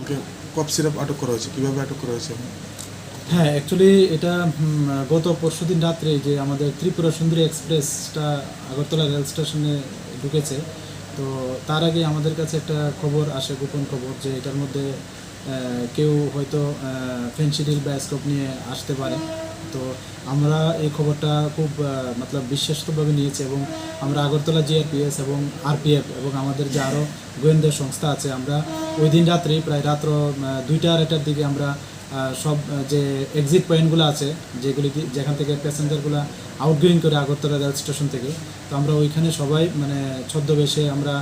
ওকে cough syrup আটক করা হয়েছে, কীভাবে আটক করা হয়েছে? হ্যাঁ, অ্যাকচুয়ালি এটা গত পরশুদিন রাত্রে যে আমাদের ত্রিপুরা সুন্দরী এক্সপ্রেসটা আগরতলা রেল স্টেশনে ঢুকেছে, তো তার আগে আমাদের কাছে একটা খবর আসে, গোপন খবর, যে এটার মধ্যে কেউ হয়তো ফেনসিডিল বা স্কোপ নিয়ে আসতে পারে। তো আমরা এই খবরটা খুব মতলব বিশ্বাসভাবে নিয়েছি এবং আমরা আগরতলা জিআরপিএস এবং আরপিএফ এবং আমাদের যে আরও গোয়েন্দা সংস্থা আছে, আমরা ওই দিন রাত্রেই প্রায় রাত্র 2টা-2:30টার দিকে আমরা সব যে এক্সিট পয়েন্টগুলো আছে, যেগুলি যেখান থেকে প্যাসেঞ্জারগুলো আউটগোয়িং করে আগরতলা রেল স্টেশন থেকে, তো আমরা ওইখানে সবাই মানে ছদ্মবেশে আমরা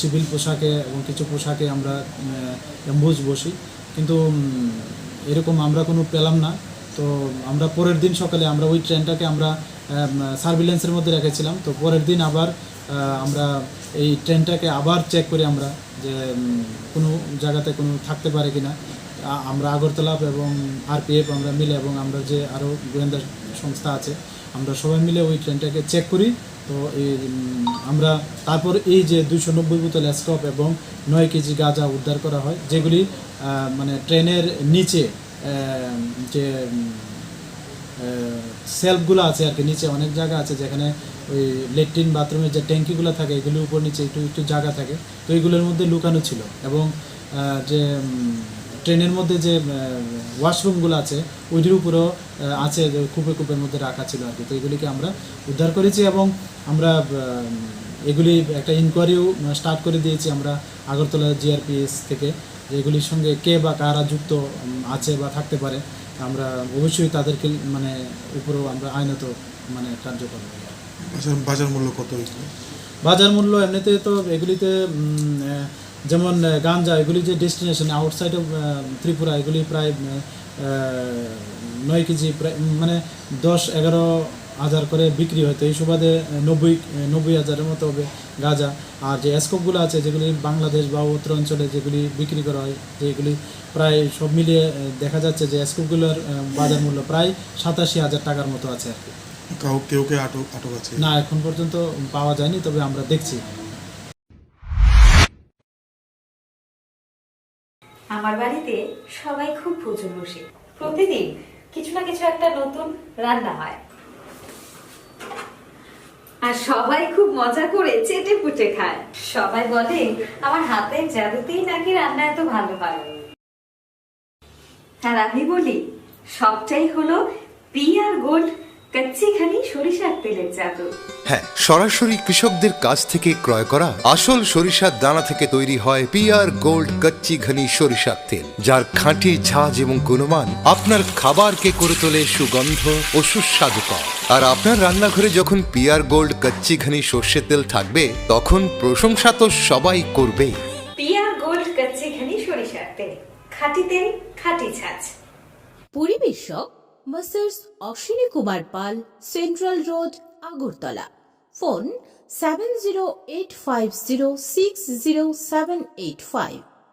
সিভিল পোশাকে এবং কিছু পোশাকে আমরা অ্যাম্বুজ বসি, কিন্তু এরকম আমরা কোনো পেলাম না। তো আমরা পরের দিন সকালে আমরা ওই ট্রেনটাকে আমরা সার্ভিলেন্সের মধ্যে রেখেছিলাম। তো পরের দিন আবার আমরা এই ট্রেনটাকে আবার চেক করি আমরা, যে কোনো জায়গাতে কোনো থাকতে পারে কিনা। আমরা আগরতলা এবং আরপিএফ আমরা মিলে এবং আমরা যে আরও গোয়েন্দা সংস্থা আছে, আমরা সবাই মিলে ওই ট্রেনটাকে চেক করি। তো এই আমরা তারপর এই যে 290 বোতল স্কপ এবং 9 কেজি গাঁজা উদ্ধার করা হয়, যেগুলি মানে ট্রেনের নিচে যে সেলফগুলো আছে আর কি, নিচে অনেক জায়গা আছে যেখানে ওই লেট্রিন বাথরুমের যে ট্যাঙ্কিগুলো থাকে, এগুলির উপর নিচে একটু একটু জায়গা থাকে, তো এইগুলোর মধ্যে লুকানো ছিল। এবং যে ট্রেনের মধ্যে যে ওয়াশরুমগুলো আছে ওইটির উপরেও আছে, যে কূপে কূপের মধ্যে রাখা ছিল আর কি। তো এগুলিকে আমরা উদ্ধার করেছি এবং আমরা এগুলি একটা ইনকোয়ারিও স্টার্ট করে দিয়েছি আমরা আগরতলা জিআরপিএস থেকে, যে এগুলির সঙ্গে কে বা কারা যুক্ত আছে বা থাকতে পারে, আমরা অবশ্যই তাদেরকে মানে উপরেও আমরা আইনত মানে কার্যকর করি। বাজার মূল্য কত? বাজার মূল্য এমনিতে তো এগুলিতে যেমন গাঞ্জা, এগুলি যে ডেস্টিনেশন আউটসাইড অফ ত্রিপুরা, এগুলি প্রায় 9 কেজি প্রায় মানে 10-11 হাজার করে বিক্রি হয়। তো এই সুবাদে 90 হাজারের মতো হবে গাঁজা। আর যে স্কোপগুলো আছে যেগুলি বাংলাদেশ বা উত্তর অঞ্চলে যেগুলি বিক্রি করা হয়, যেগুলি প্রায় সব মিলিয়ে দেখা যাচ্ছে যে স্কোপগুলোর বাজার মূল্য প্রায় 87,000 টাকার মতো আছে আর কি। কেউ আটক আছে না, এখন পর্যন্ত পাওয়া যায়নি, তবে আমরা দেখছি। আমার বাড়িতে সবাই খুব প্রচুর বসে, প্রতিদিন কিছু না কিছু একটা নতুন রান্না হয়, আর সবাই খুব মজা করে চেটে পুটে খায়। সবাই বলে আমার হাতের জাদুতেই নাকি রান্না এত ভালো হয়। আর আমি বলি সবটাই হলো পিআর গোল্ড কচ্চিখানি সরিষার তেলের জাদু। হ্যাঁ, সরাসরি কৃষকদের কাছ থেকে ক্রয় করা আসল সরিষার দানা থেকে তৈরি হয় পিআর গোল্ড কচ্চি ঘনি সরিষার তেল, যার খাঁটি ঝাঁজ এবং গুণমান আপনার খাবারকে করে তোলে সুগন্ধ ও সুস্বাদুকর। আর আপনার রান্নাঘরে যখন পিআর গোল্ড কচ্চি ঘনি সর্ষের তেল থাকবে, তখন প্রশংসা তো সবাই করবে। পিআর গোল্ড কচ্চিখানি সরিষার তেল, খাঁটি তেল, খাঁটি ছাঁচ। পরিবেশক masters Ashwini Kumar Pal, central road, Agartala. Phone 7085060785।